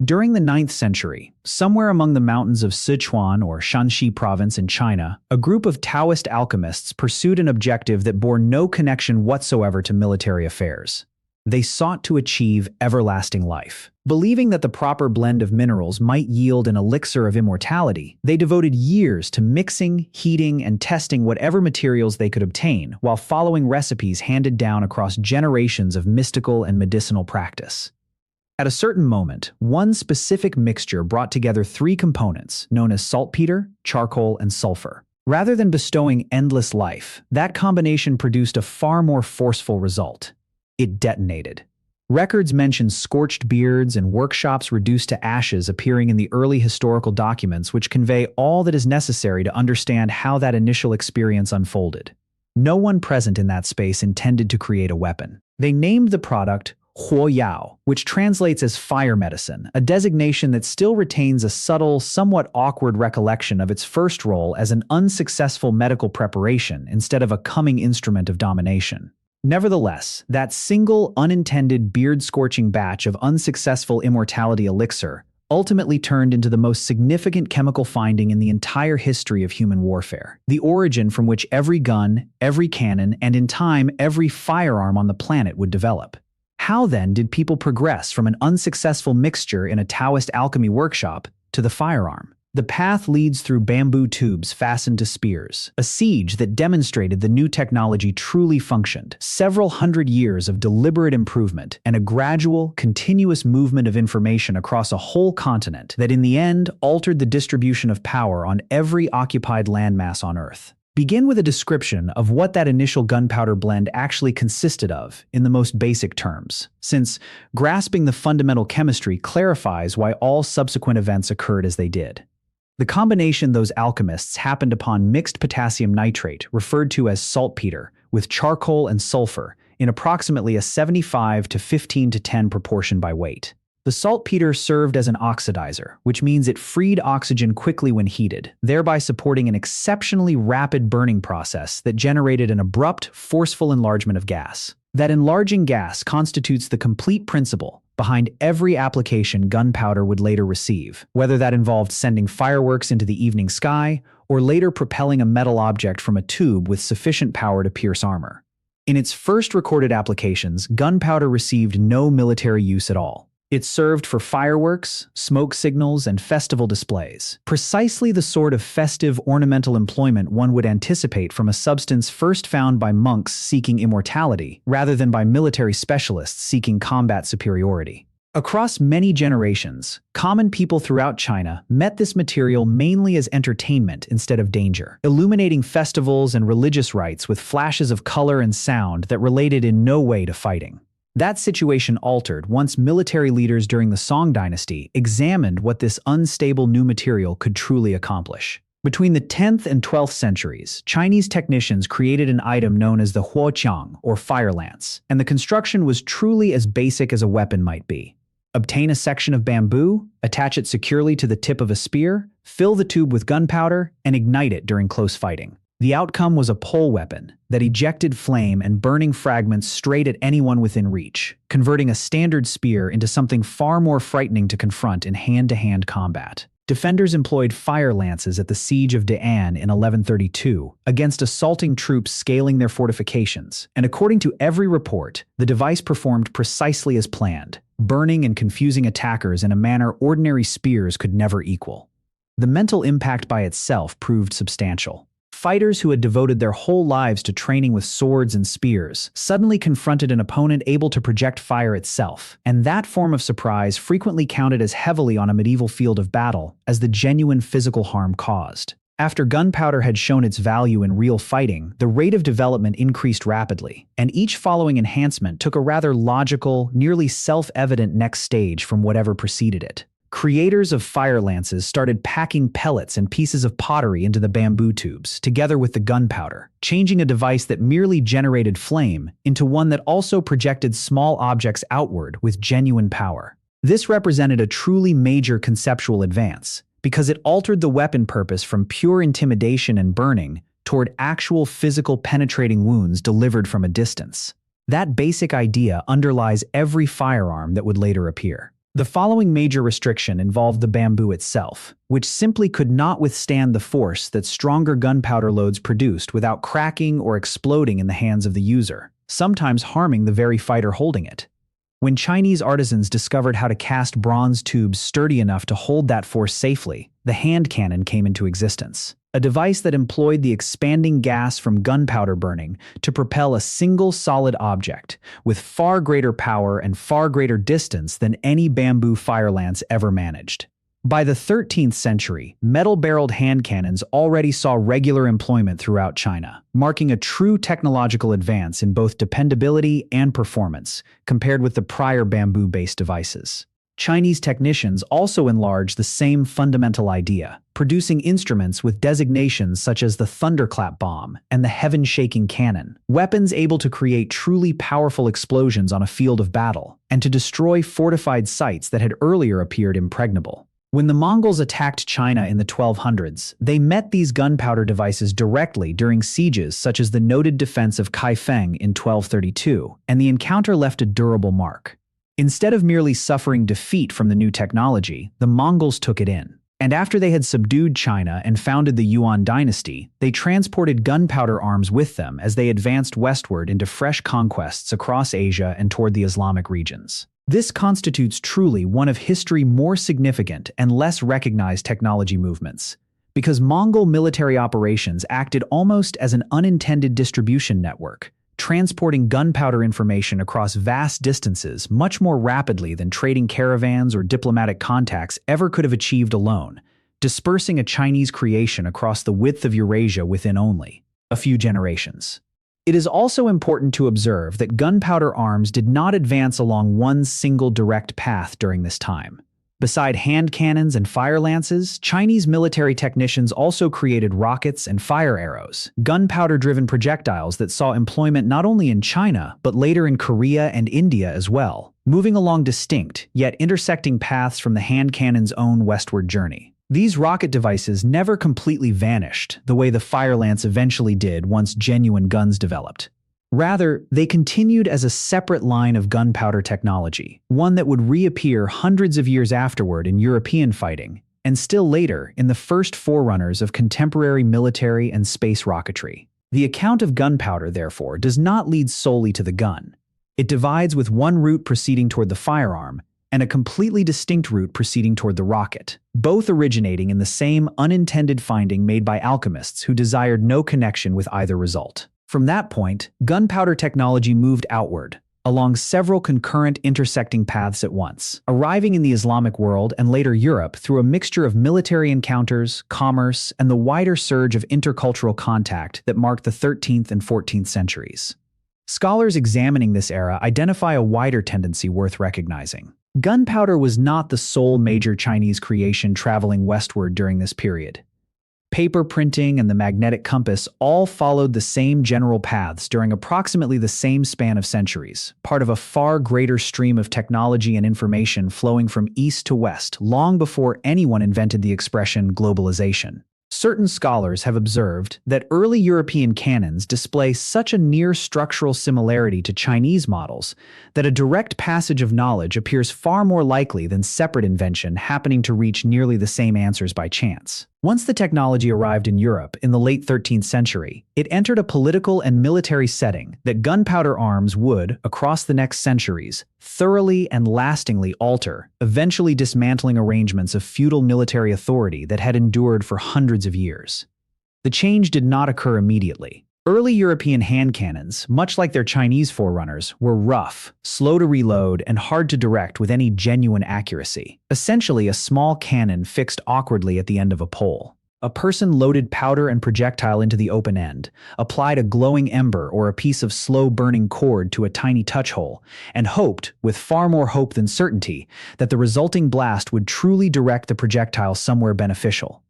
During the 9th century, somewhere among the mountains of Sichuan or Shanxi province in China, a group of Taoist alchemists pursued an objective that bore no connection whatsoever to military affairs. They sought to achieve everlasting life. Believing that the proper blend of minerals might yield an elixir of immortality, they devoted years to mixing, heating, and testing whatever materials they could obtain, while following recipes handed down across generations of mystical and medicinal practice. At a certain moment, one specific mixture brought together three components, known as saltpeter, charcoal, and sulfur. Rather than bestowing endless life, that combination produced a far more forceful result. It detonated. Records mention scorched beards and workshops reduced to ashes appearing in the early historical documents, which convey all that is necessary to understand how that initial experience unfolded. No one present in that space intended to create a weapon. They named the product huoyao, which translates as fire medicine, a designation that still retains a subtle, somewhat awkward recollection of its first role as an unsuccessful medical preparation instead of a coming instrument of domination. Nevertheless, that single, unintended, beard-scorching batch of unsuccessful immortality elixir ultimately turned into the most significant chemical finding in the entire history of human warfare, the origin from which every gun, every cannon, and in time, every firearm on the planet would develop. How then did people progress from an unsuccessful mixture in a Taoist alchemy workshop to the firearm? The path leads through bamboo tubes fastened to spears, a siege that demonstrated the new technology truly functioned, several hundred years of deliberate improvement, and a gradual, continuous movement of information across a whole continent that in the end altered the distribution of power on every occupied landmass on Earth. Begin with a description of what that initial gunpowder blend actually consisted of in the most basic terms, since grasping the fundamental chemistry clarifies why all subsequent events occurred as they did. The combination those alchemists happened upon mixed potassium nitrate, referred to as saltpeter, with charcoal and sulfur in approximately a 75 to 15 to 10 proportion by weight. The saltpeter served as an oxidizer, which means it freed oxygen quickly when heated, thereby supporting an exceptionally rapid burning process that generated an abrupt, forceful enlargement of gas. That enlarging gas constitutes the complete principle behind every application gunpowder would later receive, whether that involved sending fireworks into the evening sky or later propelling a metal object from a tube with sufficient power to pierce armor. In its first recorded applications, gunpowder received no military use at all. It served for fireworks, smoke signals, and festival displays, precisely the sort of festive ornamental employment one would anticipate from a substance first found by monks seeking immortality, rather than by military specialists seeking combat superiority. Across many generations, common people throughout China met this material mainly as entertainment instead of danger, illuminating festivals and religious rites with flashes of color and sound that related in no way to fighting. That situation altered once military leaders during the Song Dynasty examined what this unstable new material could truly accomplish. Between the 10th and 12th centuries, Chinese technicians created an item known as the huoyao, or fire lance, and the construction was truly as basic as a weapon might be. Obtain a section of bamboo, attach it securely to the tip of a spear, fill the tube with gunpowder, and ignite it during close fighting. The outcome was a pole weapon that ejected flame and burning fragments straight at anyone within reach, converting a standard spear into something far more frightening to confront in hand-to-hand combat. Defenders employed fire lances at the siege of Da'an in 1132 against assaulting troops scaling their fortifications, and according to every report, the device performed precisely as planned, burning and confusing attackers in a manner ordinary spears could never equal. The mental impact by itself proved substantial. Fighters who had devoted their whole lives to training with swords and spears suddenly confronted an opponent able to project fire itself, and that form of surprise frequently counted as heavily on a medieval field of battle as the genuine physical harm caused. After gunpowder had shown its value in real fighting, the rate of development increased rapidly, and each following enhancement took a rather logical, nearly self-evident next stage from whatever preceded it. Creators of fire lances started packing pellets and pieces of pottery into the bamboo tubes, together with the gunpowder, changing a device that merely generated flame into one that also projected small objects outward with genuine power. This represented a truly major conceptual advance, because it altered the weapon purpose from pure intimidation and burning toward actual physical penetrating wounds delivered from a distance. That basic idea underlies every firearm that would later appear. The following major restriction involved the bamboo itself, which simply could not withstand the force that stronger gunpowder loads produced without cracking or exploding in the hands of the user, sometimes harming the very fighter holding it. When Chinese artisans discovered how to cast bronze tubes sturdy enough to hold that force safely, the hand cannon came into existence, a device that employed the expanding gas from gunpowder burning to propel a single solid object with far greater power and far greater distance than any bamboo fire lance ever managed. By the 13th century, metal-barreled hand cannons already saw regular employment throughout China, marking a true technological advance in both dependability and performance compared with the prior bamboo-based devices. Chinese technicians also enlarged the same fundamental idea, producing instruments with designations such as the thunderclap bomb and the heaven-shaking cannon, weapons able to create truly powerful explosions on a field of battle, and to destroy fortified sites that had earlier appeared impregnable. When the Mongols attacked China in the 1200s, they met these gunpowder devices directly during sieges such as the noted defense of Kaifeng in 1232, and the encounter left a durable mark. Instead of merely suffering defeat from the new technology, the Mongols took it in. And after they had subdued China and founded the Yuan dynasty, they transported gunpowder arms with them as they advanced westward into fresh conquests across Asia and toward the Islamic regions. This constitutes truly one of history's more significant and less recognized technology movements, because Mongol military operations acted almost as an unintended distribution network, transporting gunpowder information across vast distances much more rapidly than trading caravans or diplomatic contacts ever could have achieved alone, dispersing a Chinese creation across the width of Eurasia within only a few generations. It is also important to observe that gunpowder arms did not advance along one single direct path during this time. Beside hand cannons and fire lances, Chinese military technicians also created rockets and fire arrows, gunpowder-driven projectiles that saw employment not only in China, but later in Korea and India as well, moving along distinct, yet intersecting paths from the hand cannon's own westward journey. These rocket devices never completely vanished the way the fire lance eventually did once genuine guns developed. Rather, they continued as a separate line of gunpowder technology, one that would reappear hundreds of years afterward in European fighting, and still later in the first forerunners of contemporary military and space rocketry. The account of gunpowder, therefore, does not lead solely to the gun. It divides with one route proceeding toward the firearm, and a completely distinct route proceeding toward the rocket, both originating in the same unintended finding made by alchemists who desired no connection with either result. From that point, gunpowder technology moved outward, along several concurrent intersecting paths at once, arriving in the Islamic world and later Europe through a mixture of military encounters, commerce, and the wider surge of intercultural contact that marked the 13th and 14th centuries. Scholars examining this era identify a wider tendency worth recognizing. Gunpowder was not the sole major Chinese creation traveling westward during this period. Paper printing and the magnetic compass all followed the same general paths during approximately the same span of centuries, part of a far greater stream of technology and information flowing from east to west long before anyone invented the expression globalization. Certain scholars have observed that early European cannons display such a near structural similarity to Chinese models that a direct passage of knowledge appears far more likely than separate invention happening to reach nearly the same answers by chance. Once the technology arrived in Europe in the late 13th century, it entered a political and military setting that gunpowder arms would, across the next centuries, thoroughly and lastingly alter, eventually dismantling arrangements of feudal military authority that had endured for hundreds of years. The change did not occur immediately. Early European hand cannons, much like their Chinese forerunners, were rough, slow to reload, and hard to direct with any genuine accuracy. Essentially a small cannon fixed awkwardly at the end of a pole. A person loaded powder and projectile into the open end, applied a glowing ember or a piece of slow-burning cord to a tiny touch hole, and hoped, with far more hope than certainty, that the resulting blast would truly direct the projectile somewhere beneficial.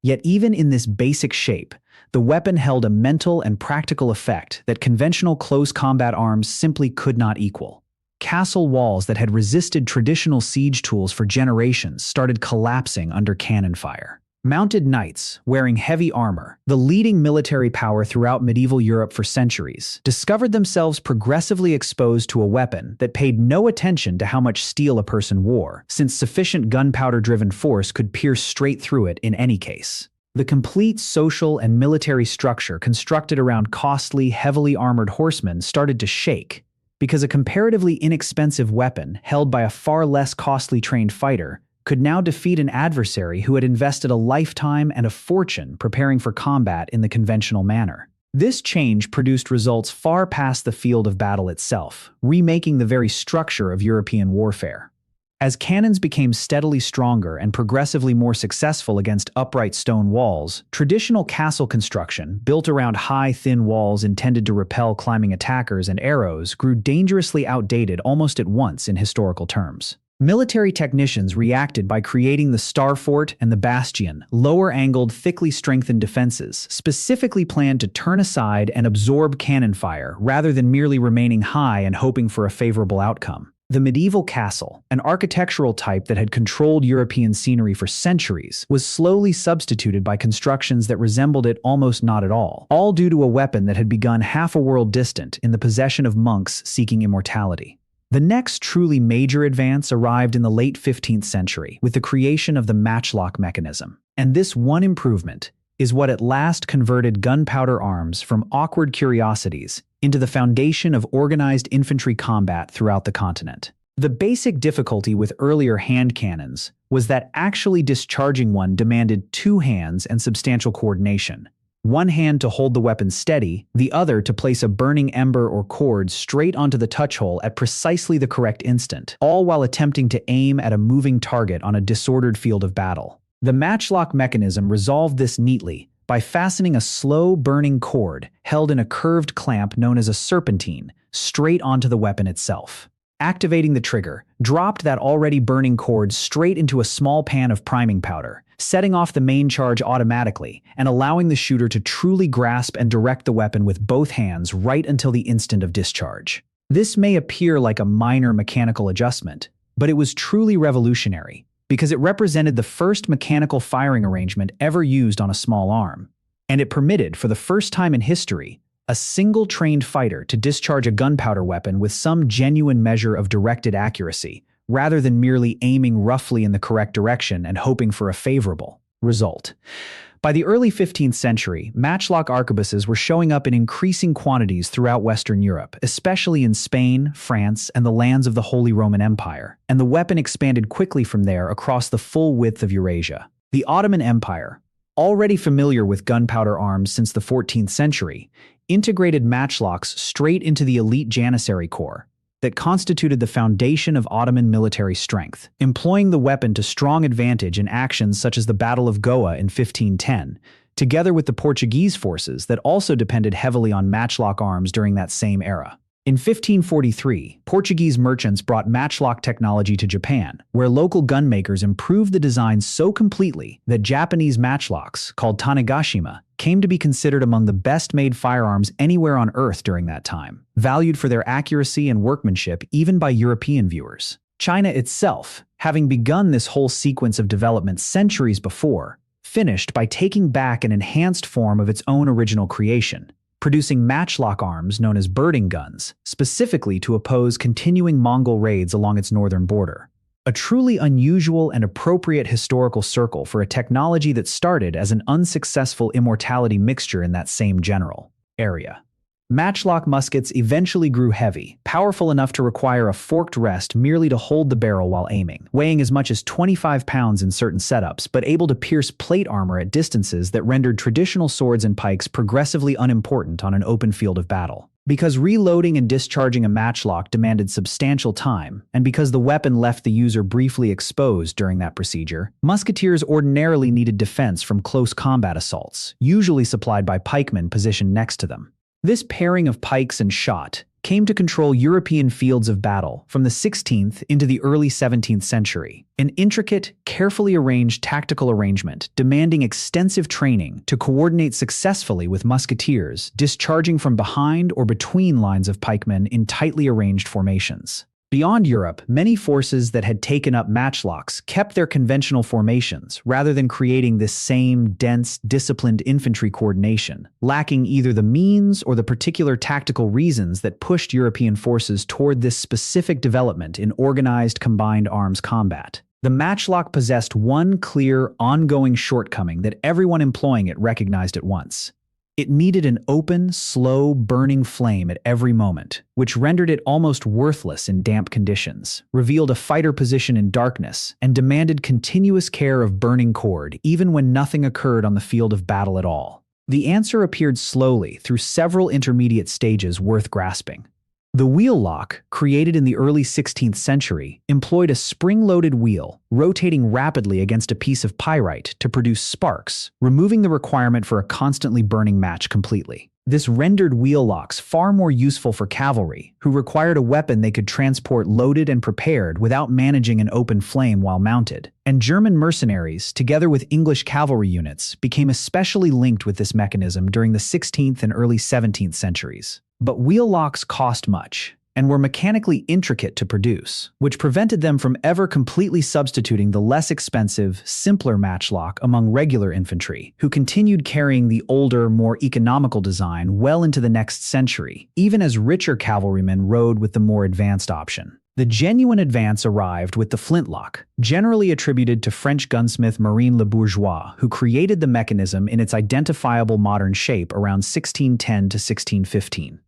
Yet even in this basic shape, the weapon held a mental and practical effect that conventional close combat arms simply could not equal. Castle walls that had resisted traditional siege tools for generations started collapsing under cannon fire. Mounted knights, wearing heavy armor, the leading military power throughout medieval Europe for centuries, discovered themselves progressively exposed to a weapon that paid no attention to how much steel a person wore, since sufficient gunpowder-driven force could pierce straight through it in any case. The complete social and military structure constructed around costly, heavily armored horsemen started to shake, because a comparatively inexpensive weapon held by a far less costly trained fighter could now defeat an adversary who had invested a lifetime and a fortune preparing for combat in the conventional manner. This change produced results far past the field of battle itself, remaking the very structure of European warfare. As cannons became steadily stronger and progressively more successful against upright stone walls, traditional castle construction, built around high, thin walls intended to repel climbing attackers and arrows, grew dangerously outdated almost at once in historical terms. Military technicians reacted by creating the Star Fort and the Bastion, lower-angled, thickly strengthened defenses, specifically planned to turn aside and absorb cannon fire rather than merely remaining high and hoping for a favorable outcome. The medieval castle, an architectural type that had controlled European scenery for centuries, was slowly substituted by constructions that resembled it almost not at all due to a weapon that had begun half a world distant in the possession of monks seeking immortality. The next truly major advance arrived in the late 15th century with the creation of the matchlock mechanism. And this one improvement is what at last converted gunpowder arms from awkward curiosities into the foundation of organized infantry combat throughout the continent. The basic difficulty with earlier hand cannons was that actually discharging one demanded two hands and substantial coordination. One hand to hold the weapon steady, the other to place a burning ember or cord straight onto the touch hole at precisely the correct instant, all while attempting to aim at a moving target on a disordered field of battle. The matchlock mechanism resolved this neatly by fastening a slow burning cord held in a curved clamp known as a serpentine straight onto the weapon itself. Activating the trigger dropped that already burning cord straight into a small pan of priming powder, setting off the main charge automatically and allowing the shooter to truly grasp and direct the weapon with both hands right until the instant of discharge. This may appear like a minor mechanical adjustment, but it was truly revolutionary because it represented the first mechanical firing arrangement ever used on a small arm, and it permitted, for the first time in history, a single trained fighter to discharge a gunpowder weapon with some genuine measure of directed accuracy, rather than merely aiming roughly in the correct direction and hoping for a favorable result. By the early 15th century, matchlock arquebuses were showing up in increasing quantities throughout Western Europe, especially in Spain, France, and the lands of the Holy Roman Empire, and the weapon expanded quickly from there across the full width of Eurasia. The Ottoman Empire, already familiar with gunpowder arms since the 14th century, integrated matchlocks straight into the elite Janissary Corps that constituted the foundation of Ottoman military strength, employing the weapon to strong advantage in actions such as the Battle of Goa in 1510, together with the Portuguese forces that also depended heavily on matchlock arms during that same era. In 1543, Portuguese merchants brought matchlock technology to Japan, where local gunmakers improved the design so completely that Japanese matchlocks, called Tanegashima, came to be considered among the best-made firearms anywhere on Earth during that time, valued for their accuracy and workmanship even by European viewers. China itself, having begun this whole sequence of development centuries before, finished by taking back an enhanced form of its own original creation, producing matchlock arms known as birding guns, specifically to oppose continuing Mongol raids along its northern border. A truly unusual and appropriate historical circle for a technology that started as an unsuccessful immortality mixture in that same general area. Matchlock muskets eventually grew heavy, powerful enough to require a forked rest merely to hold the barrel while aiming, weighing as much as 25 pounds in certain setups, but able to pierce plate armor at distances that rendered traditional swords and pikes progressively unimportant on an open field of battle. Because reloading and discharging a matchlock demanded substantial time, and because the weapon left the user briefly exposed during that procedure, musketeers ordinarily needed defense from close combat assaults, usually supplied by pikemen positioned next to them. This pairing of pikes and shot came to control European fields of battle from the 16th into the early 17th century, an intricate, carefully arranged tactical arrangement demanding extensive training to coordinate successfully with musketeers discharging from behind or between lines of pikemen in tightly arranged formations. Beyond Europe, many forces that had taken up matchlocks kept their conventional formations rather than creating this same dense, disciplined infantry coordination, lacking either the means or the particular tactical reasons that pushed European forces toward this specific development in organized combined arms combat. The matchlock possessed one clear, ongoing shortcoming that everyone employing it recognized at once. It needed an open, slow, burning flame at every moment, which rendered it almost worthless in damp conditions, revealed a fighter position in darkness, and demanded continuous care of burning cord even when nothing occurred on the field of battle at all. The answer appeared slowly through several intermediate stages worth grasping. The wheel lock, created in the early 16th century, employed a spring-loaded wheel, rotating rapidly against a piece of pyrite to produce sparks, removing the requirement for a constantly burning match completely. This rendered wheel locks far more useful for cavalry, who required a weapon they could transport loaded and prepared without managing an open flame while mounted. And German mercenaries, together with English cavalry units, became especially linked with this mechanism during the 16th and early 17th centuries. But wheel locks cost much, and were mechanically intricate to produce, which prevented them from ever completely substituting the less expensive, simpler matchlock among regular infantry, who continued carrying the older, more economical design well into the next century, even as richer cavalrymen rode with the more advanced option. The genuine advance arrived with the flintlock, generally attributed to French gunsmith Marine Le Bourgeois, who created the mechanism in its identifiable modern shape around 1610 to 1615.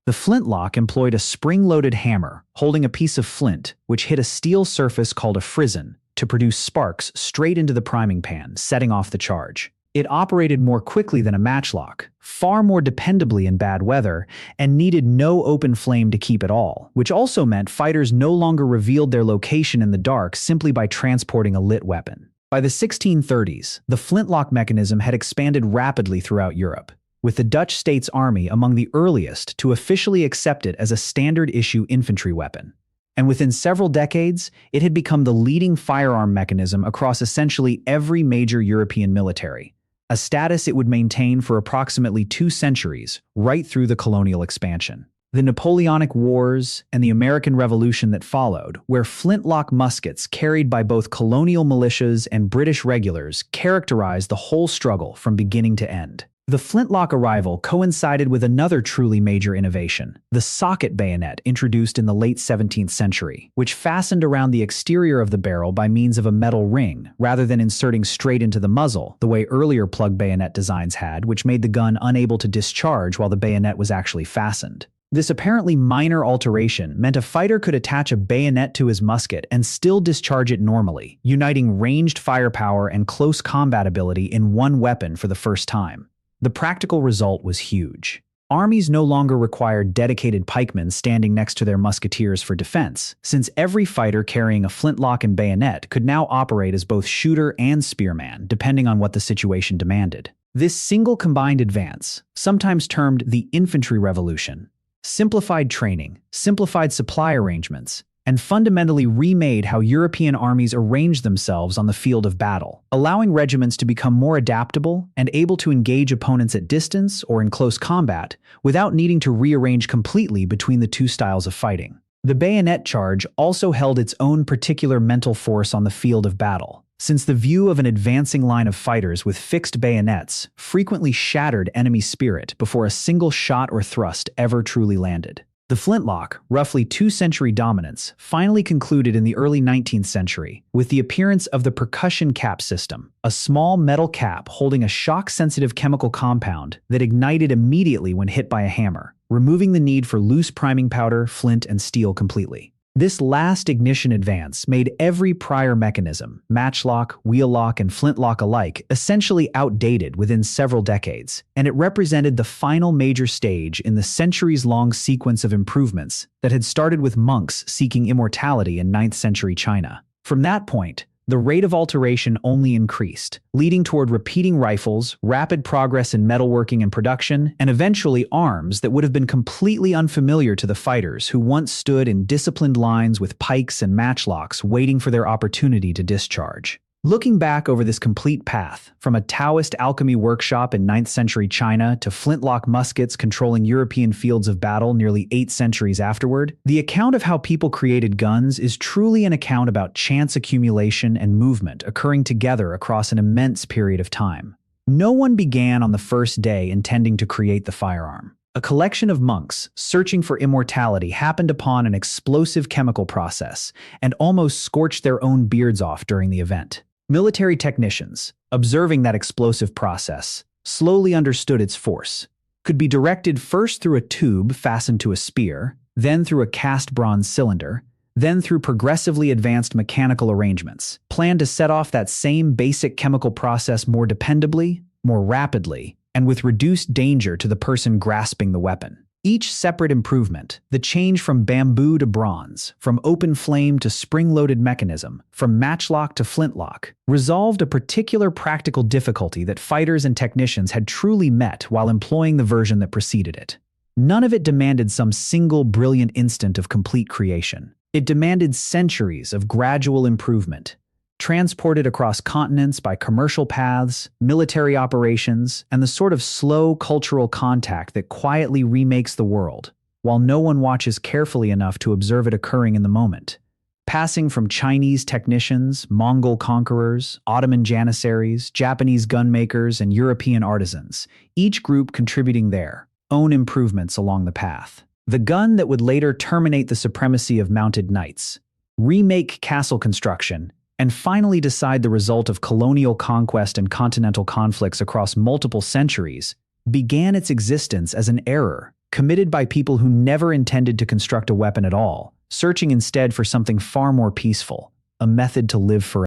The flintlock employed a spring-loaded hammer holding a piece of flint which hit a steel surface called a frizzen to produce sparks straight into the priming pan, setting off the charge. It operated more quickly than a matchlock, far more dependably in bad weather, and needed no open flame to keep at all, which also meant fighters no longer revealed their location in the dark simply by transporting a lit weapon. By the 1630s, the flintlock mechanism had expanded rapidly throughout Europe, with the Dutch States Army among the earliest to officially accept it as a standard-issue infantry weapon. And within several decades, it had become the leading firearm mechanism across essentially every major European military, a status it would maintain for approximately 2 centuries, right through the colonial expansion. The Napoleonic Wars and the American Revolution that followed, where flintlock muskets carried by both colonial militias and British regulars characterized the whole struggle from beginning to end. The flintlock arrival coincided with another truly major innovation, the socket bayonet introduced in the late 17th century, which fastened around the exterior of the barrel by means of a metal ring, rather than inserting straight into the muzzle, the way earlier plug bayonet designs had, which made the gun unable to discharge while the bayonet was actually fastened. This apparently minor alteration meant a fighter could attach a bayonet to his musket and still discharge it normally, uniting ranged firepower and close combat ability in one weapon for the first time. The practical result was huge. Armies no longer required dedicated pikemen standing next to their musketeers for defense, since every fighter carrying a flintlock and bayonet could now operate as both shooter and spearman, depending on what the situation demanded. This single combined advance, sometimes termed the infantry revolution, simplified training, simplified supply arrangements, and fundamentally remade how European armies arranged themselves on the field of battle, allowing regiments to become more adaptable and able to engage opponents at distance or in close combat without needing to rearrange completely between the two styles of fighting. The bayonet charge also held its own particular mental force on the field of battle, since the view of an advancing line of fighters with fixed bayonets frequently shattered enemy spirit before a single shot or thrust ever truly landed. The flintlock, roughly 2-century dominance, finally concluded in the early 19th century with the appearance of the percussion cap system, a small metal cap holding a shock-sensitive chemical compound that ignited immediately when hit by a hammer, removing the need for loose priming powder, flint, and steel completely. This last ignition advance made every prior mechanism, matchlock, wheel lock, and flintlock alike, essentially outdated within several decades, and it represented the final major stage in the centuries-long sequence of improvements that had started with monks seeking immortality in 9th century China. From that point, the rate of alteration only increased, leading toward repeating rifles, rapid progress in metalworking and production, and eventually arms that would have been completely unfamiliar to the fighters who once stood in disciplined lines with pikes and matchlocks waiting for their opportunity to discharge. Looking back over this complete path, from a Taoist alchemy workshop in 9th century China to flintlock muskets controlling European fields of battle nearly 8 centuries afterward, the account of how people created guns is truly an account about chance accumulation and movement occurring together across an immense period of time. No one began on the first day intending to create the firearm. A collection of monks searching for immortality happened upon an explosive chemical process and almost scorched their own beards off during the event. Military technicians, observing that explosive process, slowly understood its force. Could be directed first through a tube fastened to a spear, then through a cast bronze cylinder, then through progressively advanced mechanical arrangements, planned to set off that same basic chemical process more dependably, more rapidly, and with reduced danger to the person grasping the weapon. Each separate improvement, the change from bamboo to bronze, from open flame to spring-loaded mechanism, from matchlock to flintlock, resolved a particular practical difficulty that fighters and technicians had truly met while employing the version that preceded it. None of it demanded some single brilliant instant of complete creation. It demanded centuries of gradual improvement, transported across continents by commercial paths, military operations, and the sort of slow cultural contact that quietly remakes the world, while no one watches carefully enough to observe it occurring in the moment. Passing from Chinese technicians, Mongol conquerors, Ottoman janissaries, Japanese gunmakers, and European artisans, each group contributing their own improvements along the path. The gun that would later terminate the supremacy of mounted knights, remake castle construction, and finally decide the result of colonial conquest and continental conflicts across multiple centuries, began its existence as an error committed by people who never intended to construct a weapon at all, searching instead for something far more peaceful, a method to live forever.